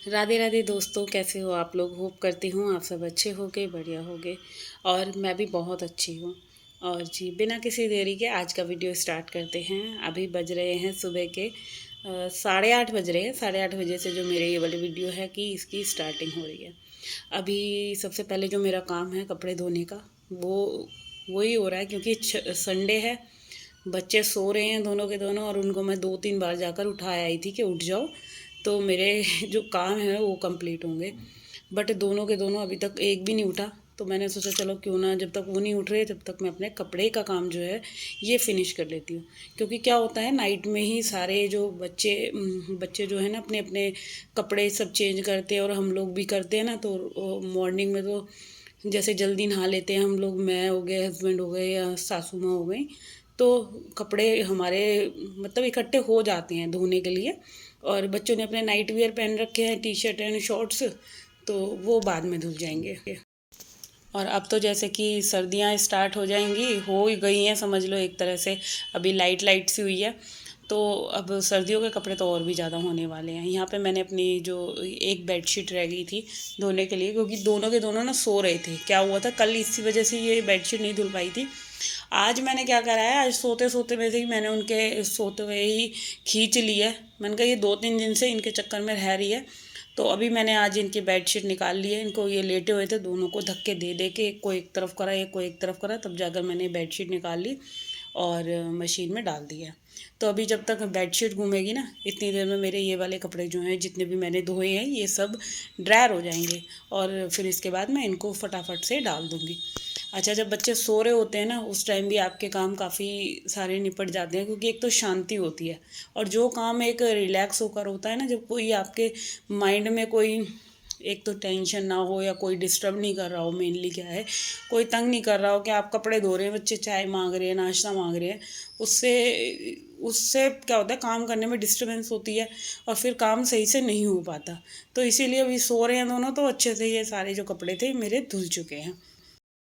राधे राधे दोस्तों, कैसे हो आप लोग। होप करती हूँ आप सब अच्छे होगे, बढ़िया होगे। और मैं भी बहुत अच्छी हूँ। और जी, बिना किसी देरी के आज का वीडियो स्टार्ट करते हैं। अभी बज रहे हैं सुबह के 8:30 बज रहे हैं। 8:30 बजे से जो मेरे ये वाली वीडियो है कि इसकी स्टार्टिंग हो रही है। अभी सबसे पहले जो मेरा काम है कपड़े धोने का, वही हो रहा है क्योंकि संडे है। बच्चे सो रहे हैं दोनों के दोनों, और उनको मैं 2-3 बार जाकर उठाया आई थी कि उठ जाओ, तो मेरे जो काम है वो कंप्लीट होंगे। बट दोनों के दोनों अभी तक एक भी नहीं उठा, तो मैंने सोचा चलो क्यों ना, जब तक वो नहीं उठ रहे तब तक मैं अपने कपड़े का काम जो है ये फिनिश कर लेती हूँ। क्योंकि क्या होता है, नाइट में ही सारे जो बच्चे जो है ना अपने अपने कपड़े सब चेंज करते हैं, और हम लोग भी करते हैं ना। तो मॉर्निंग में तो जैसे जल्दी नहा लेते हैं हम लोग, मैं हो गए, हस्बैंड हो गए, या सासू माँ हो गई, तो कपड़े हमारे मतलब इकट्ठे हो जाते हैं धोने के लिए। और बच्चों ने अपने नाइट वियर पहन रखे हैं, टी शर्ट एंड शॉर्ट्स, तो वो बाद में धुल जाएंगे। और अब तो जैसे कि सर्दियां स्टार्ट हो जाएंगी, हो ही गई हैं समझ लो एक तरह से। अभी लाइट लाइट सी हुई है, तो अब सर्दियों के कपड़े तो और भी ज़्यादा होने वाले हैं। यहाँ पे मैंने अपनी जो एक बेडशीट रह गई थी धोने के लिए, क्योंकि दोनों के दोनों ना सो रहे थे। क्या हुआ था कल, इसी वजह से ये बेडशीट नहीं धुल पाई थी। आज मैंने क्या करा है, आज सोते सोते में से ही मैंने उनके सोते हुए ही खींच लिया। मैंने कहा ये 2-3 दिन से इनके चक्कर में रह रही है, तो अभी मैंने आज इनकी बेडशीट निकाल ली है। इनको ये लेटे हुए थे, दोनों को धक्के दे दे के, एक को एक तरफ करा, एक को एक तरफ करा, तब जाकर मैंने बेडशीट निकाल ली और मशीन में डाल दिया। तो अभी जब तक बेडशीट घूमेगी ना, इतनी देर में मेरे ये वाले कपड़े जो हैं जितने भी मैंने धोए हैं ये सब ड्रायर हो जाएंगे, और फिर इसके बाद मैं इनको फटाफट से डाल दूँगी। अच्छा, जब बच्चे सो रहे होते हैं ना, उस टाइम भी आपके काम काफ़ी सारे निपट जाते हैं, क्योंकि एक तो शांति होती है। और जो काम एक रिलैक्स होकर होता है ना, जब कोई आपके माइंड में कोई एक तो टेंशन ना हो, या कोई डिस्टर्ब नहीं कर रहा हो, मेनली क्या है, कोई तंग नहीं कर रहा हो कि आप कपड़े धो रहे हैं, बच्चे चाय मांग रहे हैं, नाश्ता मांग रहे हैं, उससे उससे क्या होता है, काम करने में डिस्टर्बेंस होती है, और फिर काम सही से नहीं हो पाता। तो इसीलिए अभी सो रहे हैं दोनों, तो अच्छे से ये सारे जो कपड़े थे मेरे धुल चुके हैं।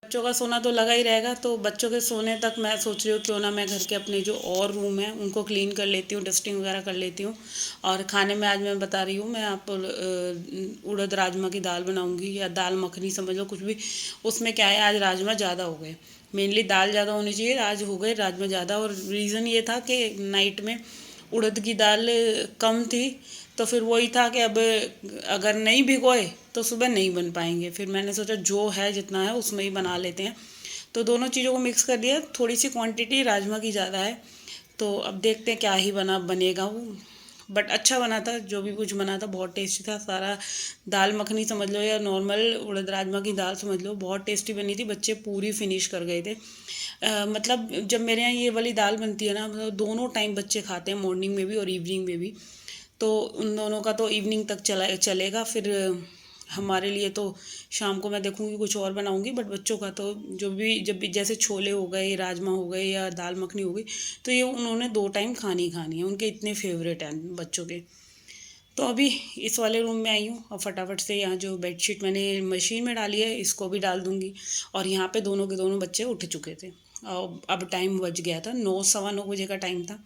बच्चों का सोना तो लगा ही रहेगा, तो बच्चों के सोने तक मैं सोच रही हूँ क्यों ना मैं घर के अपने जो और रूम है उनको क्लीन कर लेती हूँ, डस्टिंग वगैरह कर लेती हूँ। और खाने में आज मैं बता रही हूँ, मैं आप उड़द राजमा की दाल बनाऊँगी, या दाल मखनी समझ लो, कुछ भी। उसमें क्या है, आज राजमा ज़्यादा हो गए। मेनली दाल ज़्यादा होनी चाहिए, आज हो गए राजमा ज़्यादा। और रीज़न ये था कि नाइट में उड़द की दाल कम थी, तो फिर वही था कि अब अगर नहीं भिगोए तो सुबह नहीं बन पाएंगे। फिर मैंने सोचा जो है जितना है उसमें ही बना लेते हैं, तो दोनों चीज़ों को मिक्स कर दिया। थोड़ी सी क्वांटिटी राजमा की ज़्यादा है, तो अब देखते हैं क्या ही बनेगा वो। बट अच्छा बना था, जो भी कुछ बना था बहुत टेस्टी था सारा। दाल मखनी समझ लो, या नॉर्मल उड़द राजमा की दाल समझ लो, बहुत टेस्टी बनी थी। बच्चे पूरी फिनिश कर गए थे। मतलब जब मेरे यहाँ ये वाली दाल बनती है ना, मतलब दोनों टाइम बच्चे खाते हैं, मॉर्निंग में भी और इवनिंग में भी। तो उन दोनों का तो इवनिंग तक चलेगा। फिर हमारे लिए तो शाम को मैं देखूँगी कुछ और बनाऊँगी। बट बच्चों का तो जब भी जैसे छोले हो गए, राजमा हो गए, या दाल मखनी हो गई, तो ये उन्होंने 2 टाइम खानी ही खानी है, उनके इतने फेवरेट हैं बच्चों के। तो अभी इस वाले रूम में आई हूँ, और फटाफट से यहाँ जो बेडशीट मैंने मशीन में डाली है इसको भी डाल दूँगी। और यहाँ पे दोनों के दोनों बच्चे उठ चुके थे, और अब टाइम बज गया था 9, 9:15 बजे का टाइम था।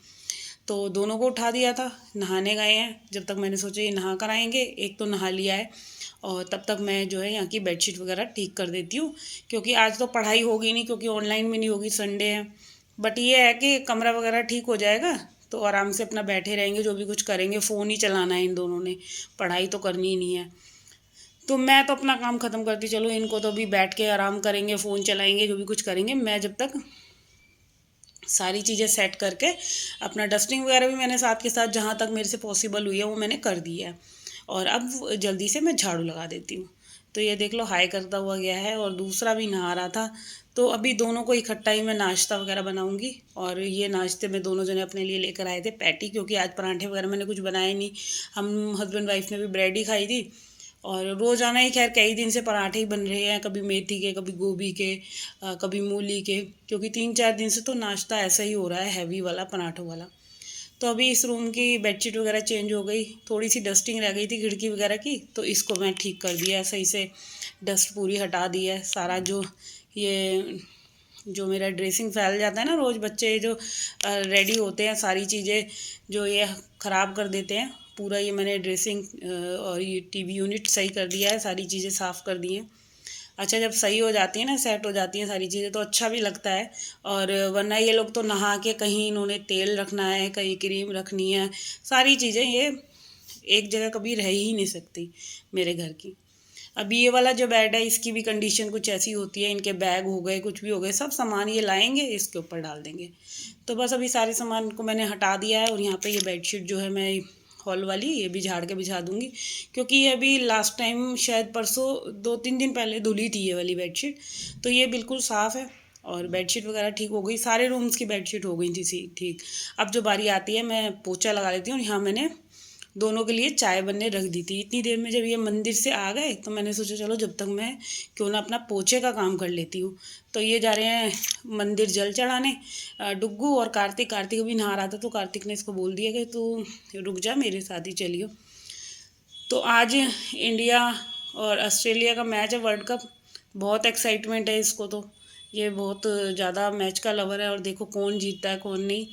तो दोनों को उठा दिया था, नहाने गए हैं। जब तक मैंने सोचा ये नहा कर आएंगे, एक तो नहा लिया है, और तब तक मैं जो है यहाँ की बेडशीट वगैरह ठीक कर देती हूँ। क्योंकि आज तो पढ़ाई होगी नहीं, क्योंकि ऑनलाइन में नहीं होगी, संडे है। बट ये है कि कमरा वगैरह ठीक हो जाएगा, तो आराम से अपना बैठे रहेंगे, जो भी कुछ करेंगे। फ़ोन ही चलाना है इन दोनों ने, पढ़ाई तो करनी ही नहीं है। तो मैं तो अपना काम ख़त्म करती चलो, इनको तो अभी बैठ के आराम करेंगे, फ़ोन चलाएंगे, जो भी कुछ करेंगे। मैं जब तक सारी चीज़ें सेट करके, अपना डस्टिंग वगैरह भी मैंने साथ के साथ जहाँ तक मेरे से पॉसिबल हुई है वो मैंने कर दी है। और अब जल्दी से मैं झाड़ू लगा देती हूँ। तो ये देख लो, हाई करता हुआ गया है, और दूसरा भी नहा रहा था। तो अभी दोनों को इकट्ठा ही मैं नाश्ता वगैरह बनाऊंगी। और ये नाश्ते में दोनों जने अपने लिए लेकर आए थे पैटी, क्योंकि आज पराठे वगैरह मैंने कुछ बनाए नहीं। हम हस्बैंड वाइफ ने भी ब्रेड ही खाई थी। और रोज़ाना ही खैर कई दिन से पराठे ही बन रहे हैं, कभी मेथी के, कभी गोभी के, कभी मूली के। क्योंकि 3-4 दिन से तो नाश्ता ऐसा ही हो रहा है, हैवी वाला, पराठों वाला। तो अभी इस रूम की बेडशीट वगैरह चेंज हो गई, थोड़ी सी डस्टिंग रह गई थी खिड़की वगैरह की, तो इसको मैं ठीक कर दिया है सही से। डस्ट पूरी हटा दी है। सारा ये जो मेरा ड्रेसिंग फैल जाता है ना, रोज़ बच्चे जो रेडी होते हैं, सारी चीज़ें जो ये ख़राब कर देते हैं, पूरा ये मैंने ड्रेसिंग और ये टीवी यूनिट सही कर दिया है, सारी चीज़ें साफ़ कर दी हैं। अच्छा, जब सही हो जाती है ना, सेट हो जाती हैं सारी चीज़ें, तो अच्छा भी लगता है। और वरना ये लोग तो नहा के कहीं इन्होंने तेल रखना है, कहीं क्रीम रखनी है, सारी चीज़ें ये एक जगह कभी रह ही नहीं सकती मेरे घर की। अभी ये वाला जो बेड है इसकी भी कंडीशन कुछ ऐसी होती है, इनके बैग हो गए, कुछ भी हो गए, सब सामान ये लाएंगे, इसके ऊपर डाल देंगे। तो बस अभी सारे सामान को मैंने हटा दिया है। और यहाँ पे ये बेडशीट जो है मैं हॉल वाली, ये भी झाड़ के बिछा दूँगी, क्योंकि ये अभी लास्ट टाइम शायद परसों 2-3 दिन पहले धुली थी ये वाली बेडशीट, तो ये बिल्कुल साफ़ है और बेडशीट वगैरह ठीक हो गई। सारे रूम्स की बेडशीट हो गई थी ठीक। अब जो बारी आती है मैं पोछा लगा लेती हूँ। और यहाँ मैंने दोनों के लिए चाय बनने रख दी थी। इतनी देर में जब ये मंदिर से आ गए तो मैंने सोचा चलो जब तक मैं क्यों ना अपना पोछे का काम कर लेती हूँ। तो ये जा रहे हैं मंदिर जल चढ़ाने, डुग्गू और कार्तिक। कार्तिक भी नहा रहा था तो कार्तिक ने इसको बोल दिया कि तू रुक जा, मेरे साथ ही चलियो। तो आज इंडिया और ऑस्ट्रेलिया का मैच है, वर्ल्ड कप। बहुत एक्साइटमेंट है इसको, तो ये बहुत ज़्यादा मैच का लवर है। और देखो कौन जीतता है कौन नहीं,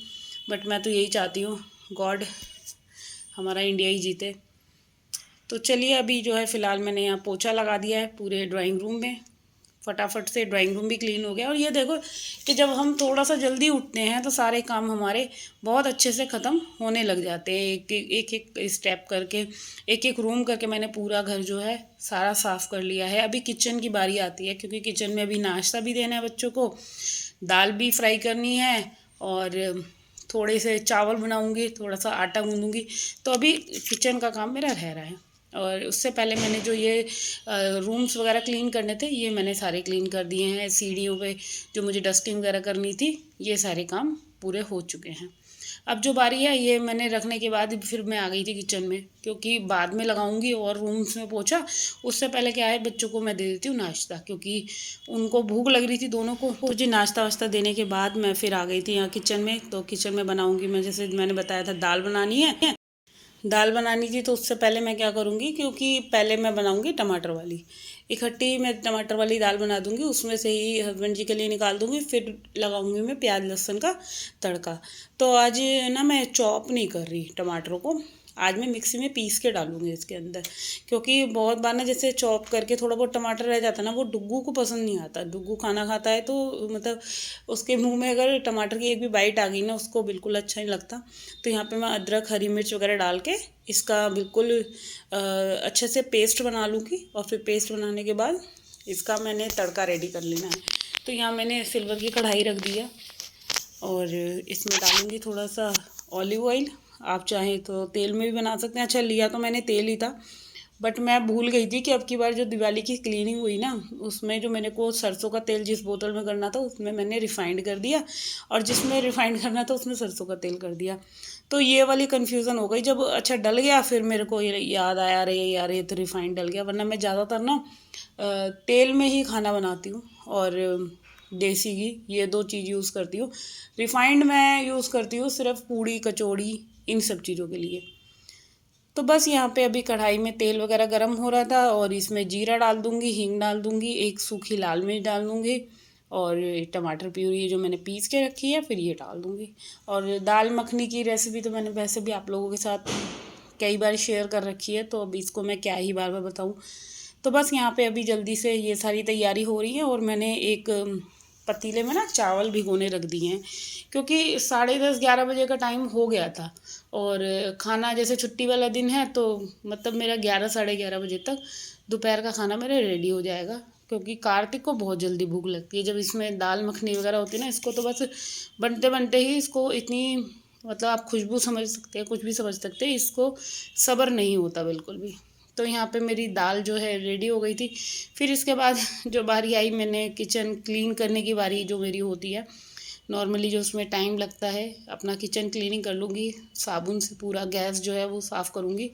बट मैं तो यही चाहती हूँ गॉड हमारा इंडिया ही जीते। तो चलिए, अभी जो है फ़िलहाल मैंने यहाँ पोछा लगा दिया है पूरे ड्राइंग रूम में। फटाफट से ड्राइंग रूम भी क्लीन हो गया। और ये देखो कि जब हम थोड़ा सा जल्दी उठते हैं तो सारे काम हमारे बहुत अच्छे से ख़त्म होने लग जाते हैं, एक एक स्टेप करके, एक एक रूम करके। मैंने पूरा घर जो है सारा साफ़ कर लिया है। अभी किचन की बारी आती है, क्योंकि किचन में अभी नाश्ता भी देना है बच्चों को, दाल भी फ्राई करनी है और थोड़े से चावल बनाऊंगी, थोड़ा सा आटा गूंदूंगी। तो अभी किचन का काम मेरा रह रहा है। और उससे पहले मैंने जो ये रूम्स वगैरह क्लीन करने थे ये मैंने सारे क्लीन कर दिए हैं। सीढ़ियों पे जो मुझे डस्टिंग वगैरह करनी थी ये सारे काम पूरे हो चुके हैं। अब जो बारी है ये मैंने रखने के बाद फिर मैं आ गई थी किचन में, क्योंकि बाद में लगाऊंगी और रूम्स में पोछा। उससे पहले क्या है, बच्चों को मैं दे देती हूँ नाश्ता, क्योंकि उनको भूख लग रही थी दोनों को। तो जी नाश्ता वाश्ता देने के बाद मैं फिर आ गई थी यहाँ किचन में। तो किचन में बनाऊँगी मैं, जैसे मैंने बताया था दाल बनानी है, दाल बनानी थी। तो उससे पहले मैं क्या करूँगी, क्योंकि पहले मैं बनाऊँगी टमाटर वाली, इकट्ठी मैं टमाटर वाली दाल बना दूँगी, उसमें से ही हस्बैंड जी के लिए निकाल दूँगी, फिर लगाऊँगी मैं प्याज लहसुन का तड़का। तो आज ना मैं चॉप नहीं कर रही टमाटरों को, आज मैं मिक्सी में पीस के डालूँगी इसके अंदर। क्योंकि बहुत बार ना जैसे चॉप करके थोड़ा बहुत टमाटर रह जाता है ना, वो डुग्गू को पसंद नहीं आता। डुग्गू खाना खाता है तो मतलब उसके मुंह में अगर टमाटर की एक भी बाइट आ गई ना, उसको बिल्कुल अच्छा नहीं लगता। तो यहाँ पे मैं अदरक हरी मिर्च वगैरह डाल के इसका बिल्कुल अच्छे से पेस्ट बना लूँगी। और फिर पेस्ट बनाने के बाद इसका मैंने तड़का रेडी कर लेना है। तो यहाँ मैंने सिल्वर की कढ़ाई रख दिया और इसमें डालूँगी थोड़ा सा ऑलिव ऑयल। आप चाहें तो तेल में भी बना सकते हैं। अच्छा, लिया तो मैंने तेल ही था, बट मैं भूल गई थी कि अब की बार जो दिवाली की क्लीनिंग हुई ना, उसमें जो मैंने को सरसों का तेल जिस बोतल में करना था उसमें मैंने रिफ़ाइंड कर दिया, और जिसमें रिफ़ाइंड करना था उसमें सरसों का तेल कर दिया। तो ये वाली कन्फ्यूज़न हो गई। जब अच्छा डल गया फिर मेरे को ये याद आया, अरे यार ये तो रिफ़ाइंड डल गया। वरना मैं ज़्यादातर ना तेल में ही खाना बनाती हूँ और देसी घी, ये दो चीज़ यूज़ करती हूँ। रिफ़ाइंड मैं यूज़ करती हूँ सिर्फ पूड़ी कचौड़ी इन सब चीज़ों के लिए। तो बस यहाँ पे अभी कढ़ाई में तेल वगैरह गर्म हो रहा था और इसमें जीरा डाल दूँगी, हींग डाल दूँगी, एक सूखी लाल मिर्च डाल दूँगी और टमाटर प्यूरी जो मैंने पीस के रखी है फिर ये डाल दूँगी। और दाल मखनी की रेसिपी तो मैंने वैसे भी आप लोगों के साथ कई बार शेयर कर रखी है, तो अब इसको मैं क्या ही बार बार बताऊँ। तो बस यहाँ पे अभी जल्दी से ये सारी तैयारी हो रही है और मैंने एक पतीले में ना चावल भिगोने रख दिए हैं, क्योंकि 10:30-11 बजे का टाइम हो गया था। और खाना जैसे छुट्टी वाला दिन है तो मतलब मेरा 11-11:30 बजे तक दोपहर का खाना मेरा रेडी हो जाएगा। क्योंकि कार्तिक को बहुत जल्दी भूख लगती है जब इसमें दाल मखनी वगैरह होती है ना, इसको तो बस बनते बनते ही इसको इतनी मतलब आप खुशबू समझ सकते हैं, कुछ भी समझ सकते हैं, इसको सब्र नहीं होता बिल्कुल भी। तो यहाँ पे मेरी दाल जो है रेडी हो गई थी। फिर इसके बाद जो बारी आई, मैंने किचन क्लीन करने की बारी जो मेरी होती है नॉर्मली, जो उसमें टाइम लगता है, अपना किचन क्लीनिंग कर लूँगी, साबुन से पूरा गैस जो है वो साफ़ करूँगी।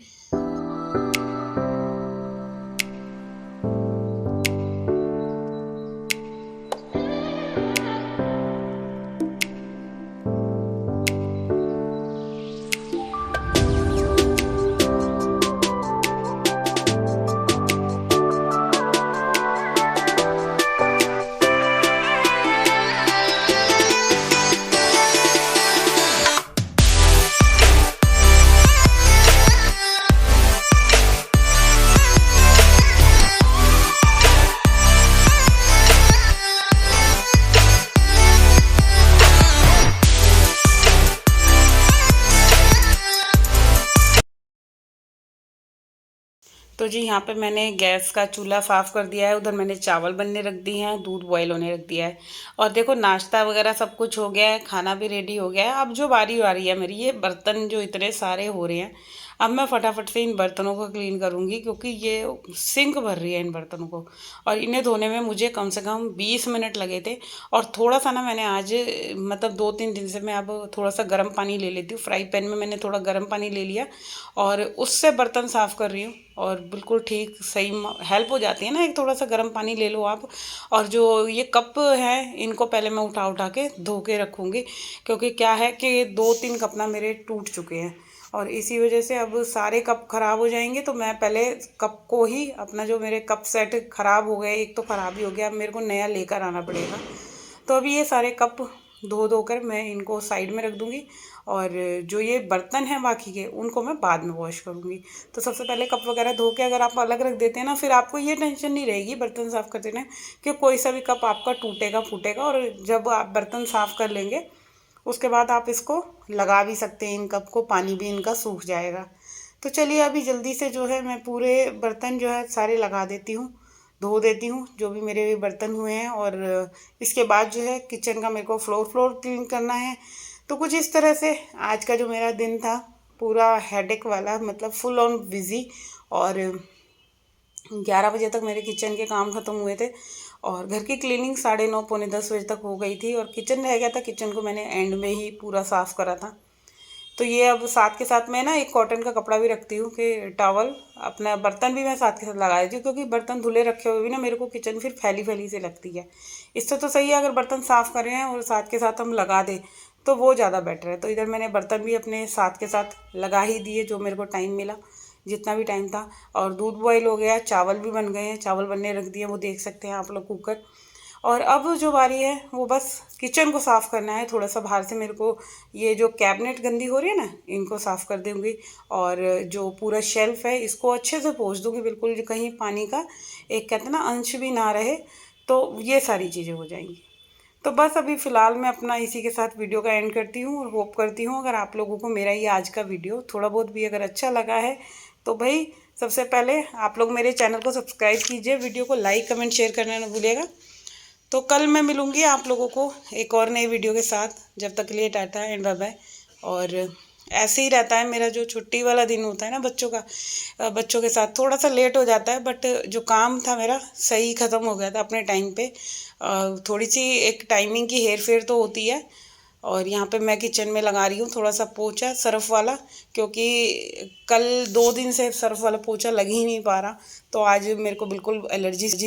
तो जी यहाँ पे मैंने गैस का चूल्हा साफ़ कर दिया है। उधर मैंने चावल बनने रख दिए हैं, दूध बॉयल होने रख दिया है। और देखो नाश्ता वगैरह सब कुछ हो गया है, खाना भी रेडी हो गया है। अब जो बारी आ रही है मेरी, ये बर्तन जो इतने सारे हो रहे हैं, अब मैं फटाफट से इन बर्तनों को क्लीन करूँगी, क्योंकि ये सिंक भर रही है इन बर्तनों को। और इन्हें धोने में मुझे कम से कम 20 मिनट लगे थे। और थोड़ा सा ना मैंने आज मतलब 2-3 दिन से मैं अब थोड़ा सा गर्म पानी ले लेती हूँ। फ्राई पैन में मैंने थोड़ा गर्म पानी ले लिया और उससे बर्तन साफ़ कर रही हूँ। और बिल्कुल ठीक सही हेल्प हो जाती है ना, एक थोड़ा सा गर्म पानी ले लो आप। और जो ये कप हैं इनको पहले मैं उठा उठा के धो के रखूँगी, क्योंकि क्या है कि 2-3 कप ना मेरे टूट चुके हैं। और इसी वजह से अब सारे कप ख़राब हो जाएंगे, तो मैं पहले कप को ही, अपना जो मेरे कप सेट ख़राब हो गए, एक तो ख़राब ही हो गया, अब मेरे को नया लेकर आना पड़ेगा। तो अभी ये सारे कप धो धो कर मैं इनको साइड में रख दूँगी। और जो ये बर्तन हैं बाकी के, उनको मैं बाद में वॉश करूँगी। तो सबसे पहले कप वगैरह धो के अगर आप अलग रख देते हैं ना, फिर आपको ये टेंशन नहीं रहेगी बर्तन साफ़ करते ना कि कोई सा भी कप आपका टूटेगा फूटेगा। और जब आप बर्तन साफ़ कर लेंगे उसके बाद आप इसको लगा भी सकते हैं, इन कप को पानी भी इनका सूख जाएगा। तो चलिए अभी जल्दी से जो है मैं पूरे बर्तन जो है सारे लगा देती हूँ, धो देती हूँ जो भी मेरे बर्तन हुए हैं। और इसके बाद जो है किचन का मेरे को फ्लोर क्लीन करना है। तो कुछ इस तरह से आज का जो मेरा दिन था, पूरा हेडेक वाला, मतलब फुल ऑन बिज़ी। और 11 बजे तक मेरे किचन के काम ख़त्म हुए थे। और घर की क्लीनिंग 9:30 पौने 10 बजे तक हो गई थी। और किचन रह गया था, किचन को मैंने एंड में ही पूरा साफ़ करा था। तो ये अब साथ के साथ मैं ना एक कॉटन का कपड़ा भी रखती हूँ कि टॉवल, अपना बर्तन भी मैं साथ के साथ लगा देती हूँ, क्योंकि बर्तन धुले रखे हुए भी ना मेरे को किचन फिर फैली फैली से लगती है। इससे तो सही है अगर बर्तन साफ़ कर रहे हैं और साथ के साथ हम लगा दें, तो वो ज़्यादा बेटर है। तो इधर मैंने बर्तन भी अपने साथ के साथ लगा ही दिए, जो मेरे को टाइम मिला, जितना भी टाइम था। और दूध बॉयल हो गया, चावल भी बन गए हैं, चावल बनने रख दिए, वो देख सकते हैं आप लोग कुकर। और अब जो बारी है वो बस किचन को साफ़ करना है। थोड़ा सा बाहर से मेरे को ये जो कैबिनेट गंदी हो रही है ना, इनको साफ़ कर दूँगी। और जो पूरा शेल्फ़ है इसको अच्छे से पोंछ दूँगी, बिल्कुल जो कहीं पानी का एक कहते हैं ना अंश भी ना रहे, तो ये सारी चीज़ें हो जाएंगी। तो बस अभी फ़िलहाल मैं अपना इसी के साथ वीडियो का एंड करती हूँ। और होप करती हूँ अगर आप लोगों को मेरा ये आज का वीडियो थोड़ा बहुत भी अगर अच्छा लगा है, तो भाई सबसे पहले आप लोग मेरे चैनल को सब्सक्राइब कीजिए, वीडियो को लाइक कमेंट शेयर करना ना भूलिएगा। तो कल मैं मिलूँगी आप लोगों को एक और नई वीडियो के साथ। जब तक के लिए टाटा एंड बाय बाय। और ऐसे ही रहता है मेरा जो छुट्टी वाला दिन होता है ना बच्चों का, बच्चों के साथ थोड़ा सा लेट हो जाता है, बट जो काम था मेरा सही ख़त्म हो गया था अपने टाइम पे। थोड़ी सी एक टाइमिंग की हेर फेर तो होती है। और यहाँ पे मैं किचन में लगा रही हूँ थोड़ा सा पोछा सर्फ़ वाला, क्योंकि कल 2 दिन से सर्फ़ वाला पोछा लग ही नहीं पा रहा। तो आज मेरे को बिल्कुल एलर्जी